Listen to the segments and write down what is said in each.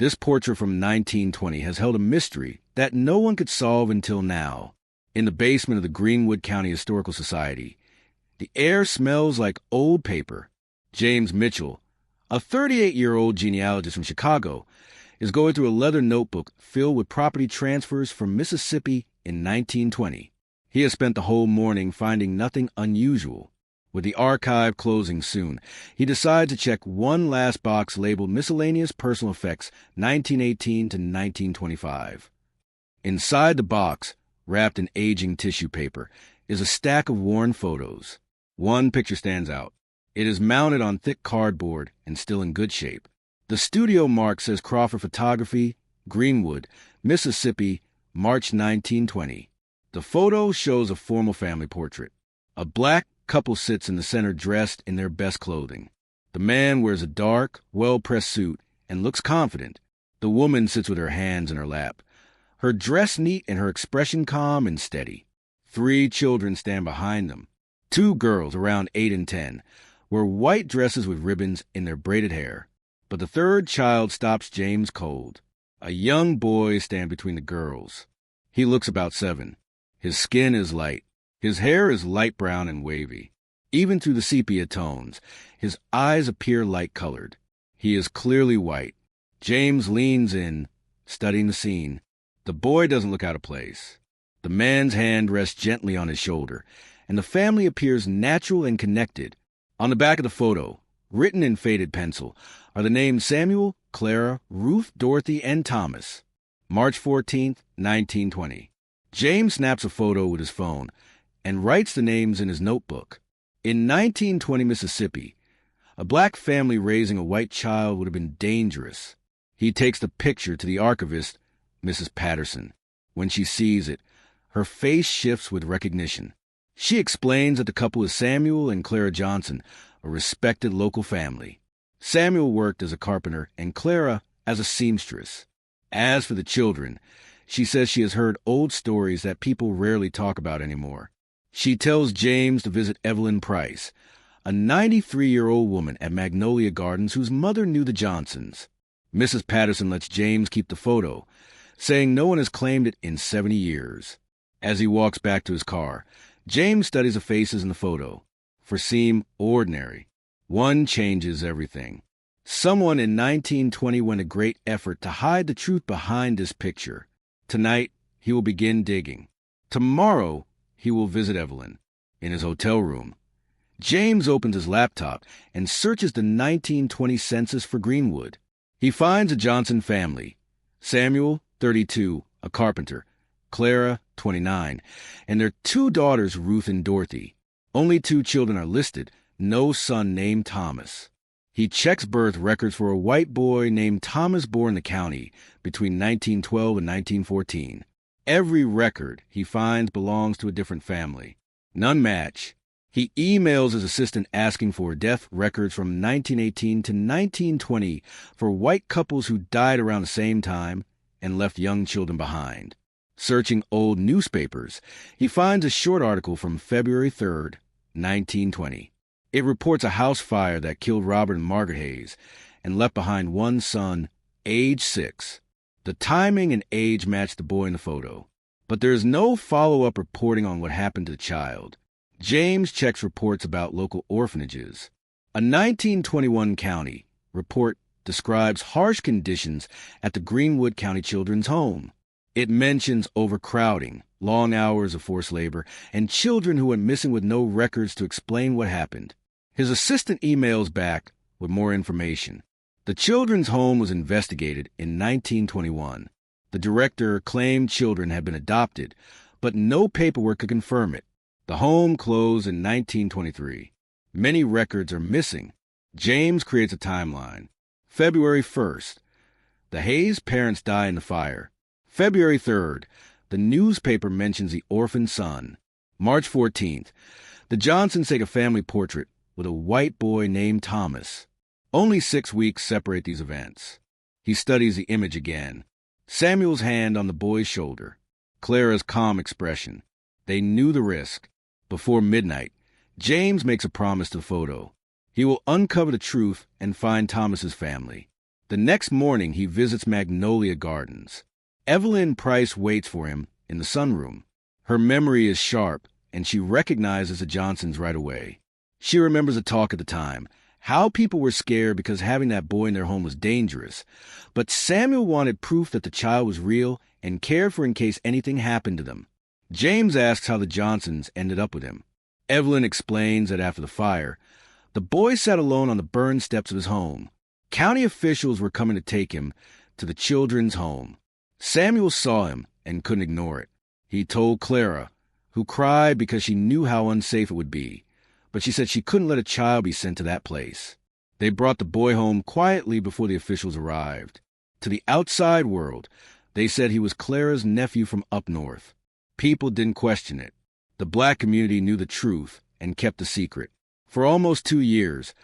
This portrait from 1920 has held a mystery that no one could solve until now. In the basement of the Greenwood County Historical Society, the air smells like old paper. James Mitchell, a 38-year-old genealogist from Chicago, is going through a leather notebook filled with property transfers from Mississippi in 1920. He has spent the whole morning finding nothing unusual. With the archive closing soon, he decides to check one last box labeled Miscellaneous Personal Effects 1918 to 1925. Inside the box, wrapped in aging tissue paper, is a stack of worn photos. One picture stands out. It is mounted on thick cardboard and still in good shape. The studio mark says Crawford Photography, Greenwood, Mississippi, March 1920. The photo shows a formal family portrait. A black couple sits in the center dressed in their best clothing. The man wears a dark, well-pressed suit and looks confident. The woman sits with her hands in her lap, her dress neat and her expression calm and steady. 3 children stand behind them. 2 girls, around 8 and 10, wear white dresses with ribbons in their braided hair. But the 3rd child stops James cold. A young boy stands between the girls. He looks about 7. His skin is light. His hair is light brown and wavy. Even through the sepia tones, his eyes appear light-colored. He is clearly white. James leans in, studying the scene. The boy doesn't look out of place. The man's hand rests gently on his shoulder, and the family appears natural and connected. On the back of the photo, written in faded pencil, are the names Samuel, Clara, Ruth, Dorothy, and Thomas. March 14, 1920. James snaps a photo with his phone and writes the names in his notebook. In 1920 Mississippi, a black family raising a white child would have been dangerous. He takes the picture to the archivist, Mrs. Patterson. When she sees it, her face shifts with recognition. She explains that the couple is Samuel and Clara Johnson, a respected local family. Samuel worked as a carpenter and Clara as a seamstress. As for the children, she says she has heard old stories that people rarely talk about anymore. She tells James to visit Evelyn Price, a 93-year-old woman at Magnolia Gardens whose mother knew the Johnsons. Mrs. Patterson lets James keep the photo, saying no one has claimed it in 70 years. As he walks back to his car, James studies the faces in the photo, for seem ordinary. One changes everything. Someone in 1920 went a great effort to hide the truth behind this picture. Tonight, he will begin digging. Tomorrow, he will visit Evelyn in his hotel room. James opens his laptop and searches the 1920 census for Greenwood. He finds a Johnson family. Samuel, 32, a carpenter. Clara, 29, and their 2 daughters, Ruth and Dorothy. Only 2 children are listed, no son named Thomas. He checks birth records for a white boy named Thomas born in the county between 1912 and 1914. Every record he finds belongs to a different family. None match. He emails his assistant asking for death records from 1918 to 1920 for white couples who died around the same time and left young children behind. Searching old newspapers, he finds a short article from February 3rd, 1920. It reports a house fire that killed Robert and Margaret Hayes and left behind 1 son, age 6. The timing and age match the boy in the photo, but there is no follow-up reporting on what happened to the child. James checks reports about local orphanages. A 1921 county report describes harsh conditions at the Greenwood County Children's Home. It mentions overcrowding, long hours of forced labor, and children who went missing with no records to explain what happened. His assistant emails back with more information. The children's home was investigated in 1921. The director claimed children had been adopted, but no paperwork could confirm it. The home closed in 1923. Many records are missing. James creates a timeline. February 1st, the Hayes parents die in the fire. February 3rd, the newspaper mentions the orphan son. March 14th, the Johnsons take a family portrait with a white boy named Thomas. Only 6 weeks separate these events. He studies the image again. Samuel's hand on the boy's shoulder. Clara's calm expression. They knew the risk. Before midnight, James makes a promise to the photo. He will uncover the truth and find Thomas's family. The next morning, he visits Magnolia Gardens. Evelyn Price waits for him in the sunroom. Her memory is sharp, and she recognizes the Johnsons right away. She remembers a talk at the time, how people were scared because having that boy in their home was dangerous. But Samuel wanted proof that the child was real and cared for in case anything happened to them. James asks how the Johnsons ended up with him. Evelyn explains that after the fire, the boy sat alone on the burned steps of his home. County officials were coming to take him to the children's home. Samuel saw him and couldn't ignore it. He told Clara, who cried because she knew how unsafe it would be, but she said she couldn't let a child be sent to that place. They brought the boy home quietly before the officials arrived. To the outside world, they said he was Clara's nephew from up north. People didn't question it. The black community knew the truth and kept the secret. For almost 2 years,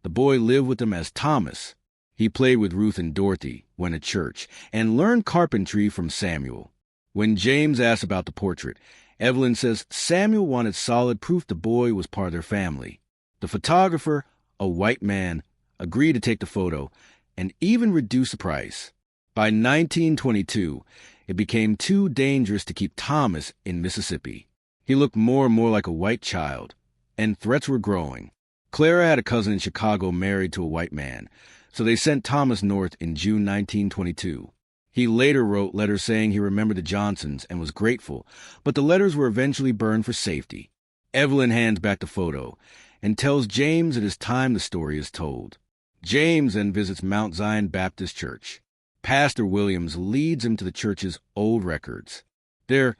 the boy lived with them as Thomas. He played with Ruth and Dorothy, went to church, and learned carpentry from Samuel. When James asked about the portrait, Evelyn says Samuel wanted solid proof the boy was part of their family. The photographer, a white man, agreed to take the photo and even reduce the price. By 1922, it became too dangerous to keep Thomas in Mississippi. He looked more and more like a white child, and threats were growing. Clara had a cousin in Chicago married to a white man, so they sent Thomas north in June 1922. He later wrote letters saying he remembered the Johnsons and was grateful, but the letters were eventually burned for safety. Evelyn hands back the photo and tells James it is time the story is told. James then visits Mount Zion Baptist Church. Pastor Williams leads him to the church's old records. There,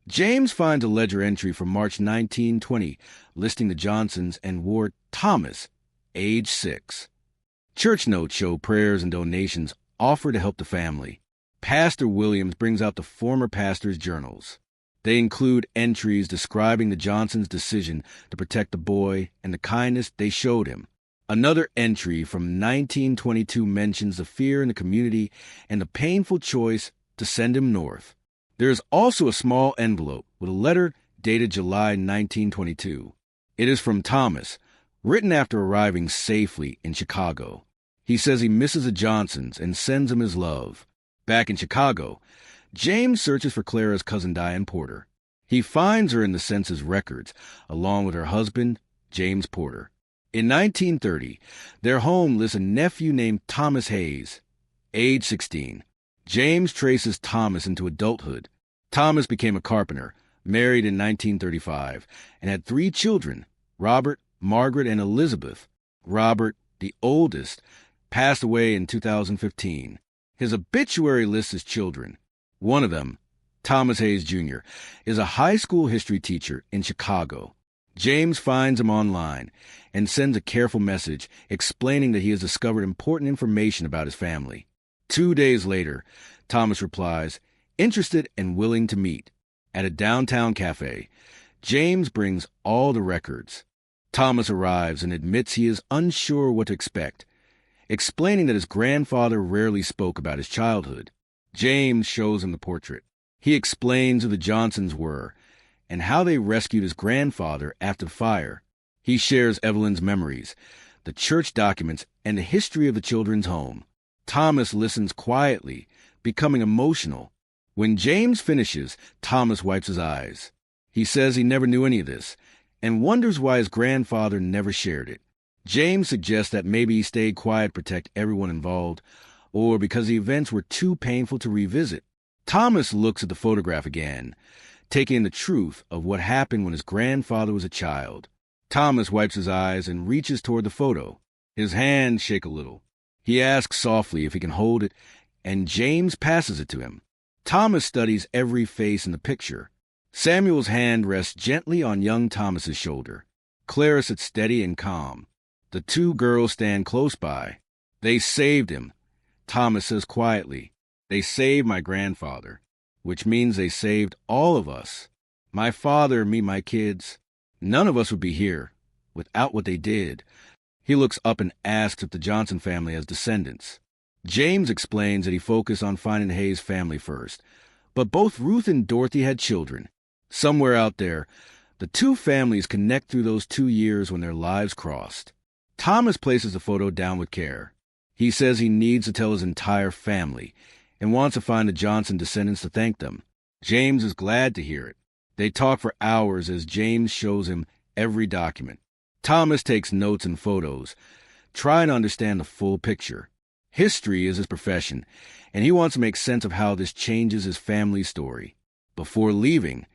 James finds a ledger entry from March 1920 listing the Johnsons and Ward Thomas, age 6. Church notes show prayers and donations offered to help the family. Pastor Williams brings out the former pastor's journals. They include entries describing the Johnsons' decision to protect the boy and the kindness they showed him. Another entry from 1922 mentions the fear in the community and the painful choice to send him north. There is also a small envelope with a letter dated July 1922. It is from Thomas, written after arriving safely in Chicago. He says he misses the Johnsons and sends them his love. Back in Chicago, James searches for Clara's cousin Diane Porter. He finds her in the census records, along with her husband, James Porter. In 1930, their home lists a nephew named Thomas Hayes, age 16. James traces Thomas into adulthood. Thomas became a carpenter, married in 1935, and had 3 children, Robert, Margaret, and Elizabeth. Robert, the oldest, passed away in 2015. His obituary lists his children. One of them, Thomas Hayes Jr., is a high school history teacher in Chicago. James finds him online and sends a careful message explaining that he has discovered important information about his family. 2 days later, Thomas replies, interested and willing to meet. At a downtown cafe, James brings all the records. Thomas arrives and admits he is unsure what to expect, explaining that his grandfather rarely spoke about his childhood. James shows him the portrait. He explains who the Johnsons were and how they rescued his grandfather after the fire. He shares Evelyn's memories, the church documents, and the history of the children's home. Thomas listens quietly, becoming emotional. When James finishes, Thomas wipes his eyes. He says he never knew any of this and wonders why his grandfather never shared it. James suggests that maybe he stayed quiet to protect everyone involved, or because the events were too painful to revisit. Thomas looks at the photograph again, taking in the truth of what happened when his grandfather was a child. Thomas wipes his eyes and reaches toward the photo. His hands shake a little. He asks softly if he can hold it, and James passes it to him. Thomas studies every face in the picture. Samuel's hand rests gently on young Thomas's shoulder. Clara sits steady and calm. The 2 girls stand close by. They saved him. Thomas says quietly, they saved my grandfather, which means they saved all of us. My father, me, my kids. None of us would be here without what they did. He looks up and asks if the Johnson family has descendants. James explains that he focused on finding the Hayes family first, but both Ruth and Dorothy had children. Somewhere out there, the 2 families connect through those 2 years when their lives crossed. Thomas places the photo down with care. He says he needs to tell his entire family and wants to find the Johnson descendants to thank them. James is glad to hear it. They talk for hours as James shows him every document. Thomas takes notes and photos, trying to understand the full picture. History is his profession, and he wants to make sense of how this changes his family's story. Before leaving,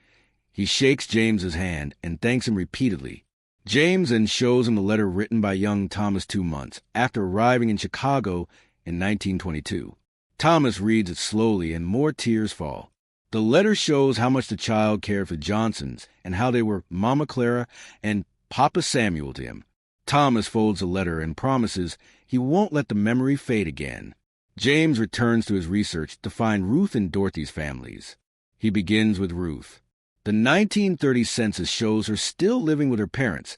he shakes James's hand and thanks him repeatedly. James then shows him the letter written by young Thomas 2 months after arriving in Chicago in 1922. Thomas reads it slowly and more tears fall. The letter shows how much the child cared for Johnsons and how they were Mama Clara and Papa Samuel to him. Thomas folds the letter and promises he won't let the memory fade again. James returns to his research to find Ruth and Dorothy's families. He begins with Ruth. The 1930 census shows her still living with her parents,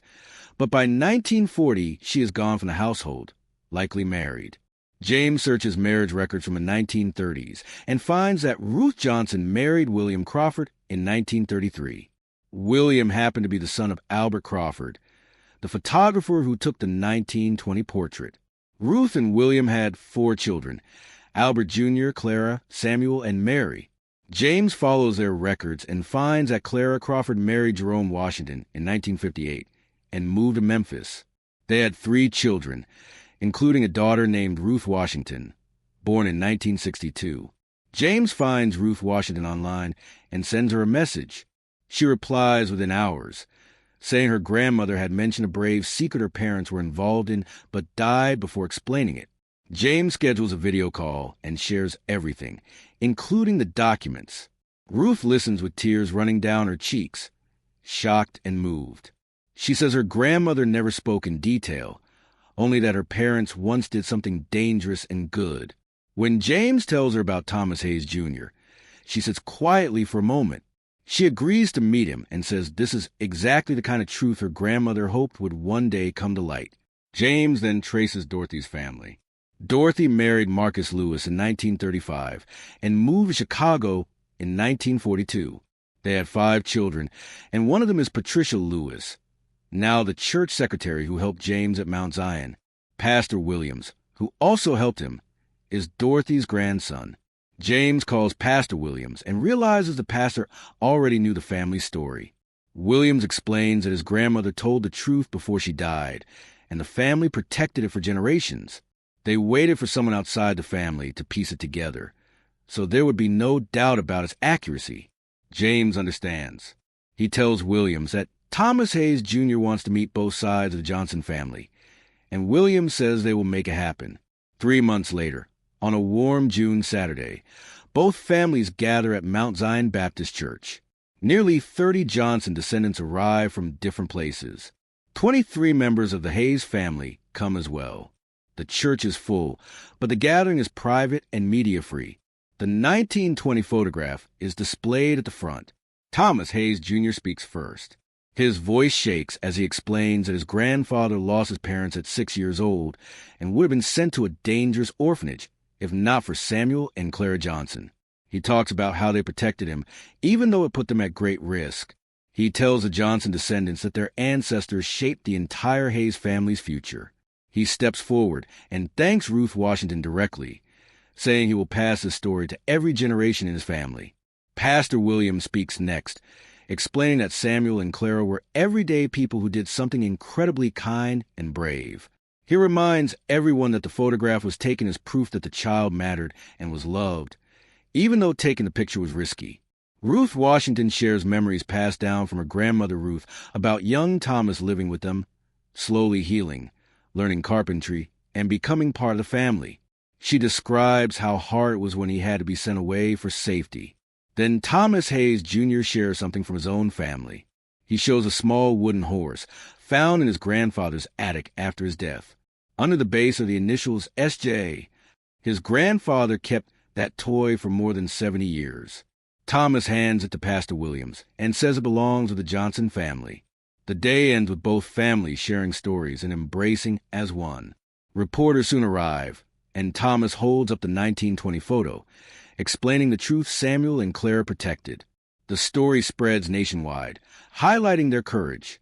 but by 1940 she is gone from the household, likely married. James searches marriage records from the 1930s and finds that Ruth Johnson married William Crawford in 1933. William happened to be the son of Albert Crawford, the photographer who took the 1920 portrait. Ruth and William had 4 children: Albert Jr., Clara, Samuel, and Mary. James follows their records and finds that Clara Crawford married Jerome Washington in 1958 and moved to Memphis. They had 3 children, including a daughter named Ruth Washington, born in 1962. James finds Ruth Washington online and sends her a message. She replies within hours, saying her grandmother had mentioned a brave secret her parents were involved in but died before explaining it. James schedules a video call and shares everything, including the documents. Ruth listens with tears running down her cheeks, shocked and moved. She says her grandmother never spoke in detail, only that her parents once did something dangerous and good. When James tells her about Thomas Hayes Jr., she sits quietly for a moment. She agrees to meet him and says this is exactly the kind of truth her grandmother hoped would one day come to light. James then traces Dorothy's family. Dorothy married Marcus Lewis in 1935 and moved to Chicago in 1942. They had 5 children, and one of them is Patricia Lewis, now the church secretary who helped James at Mount Zion. Pastor Williams, who also helped him, is Dorothy's grandson. James calls Pastor Williams and realizes the pastor already knew the family's story. Williams explains that his grandmother told the truth before she died, and the family protected it for generations. They waited for someone outside the family to piece it together, so there would be no doubt about its accuracy. James understands. He tells Williams that Thomas Hayes Jr. wants to meet both sides of the Johnson family, and Williams says they will make it happen. 3 months later, on a warm June Saturday, both families gather at Mount Zion Baptist Church. Nearly 30 Johnson descendants arrive from different places. 23 members of the Hayes family come as well. The church is full, but the gathering is private and media-free. The 1920 photograph is displayed at the front. Thomas Hayes Jr. speaks first. His voice shakes as he explains that his grandfather lost his parents at 6 years old and would have been sent to a dangerous orphanage if not for Samuel and Clara Johnson. He talks about how they protected him, even though it put them at great risk. He tells the Johnson descendants that their ancestors shaped the entire Hayes family's future. He steps forward and thanks Ruth Washington directly, saying he will pass his story to every generation in his family. Pastor Williams speaks next, explaining that Samuel and Clara were everyday people who did something incredibly kind and brave. He reminds everyone that the photograph was taken as proof that the child mattered and was loved, even though taking the picture was risky. Ruth Washington shares memories passed down from her grandmother Ruth about young Thomas living with them, slowly healing, learning carpentry, and becoming part of the family. She describes how hard it was when he had to be sent away for safety. Then Thomas Hayes Jr. shares something from his own family. He shows a small wooden horse found in his grandfather's attic after his death. Under the base are the initials S.J. His grandfather kept that toy for more than 70 years. Thomas hands it to Pastor Williams and says it belongs to the Johnson family. The day ends with both families sharing stories and embracing as one. Reporters soon arrive, and Thomas holds up the 1920 photo, explaining the truth Samuel and Clara protected. The story spreads nationwide, highlighting their courage.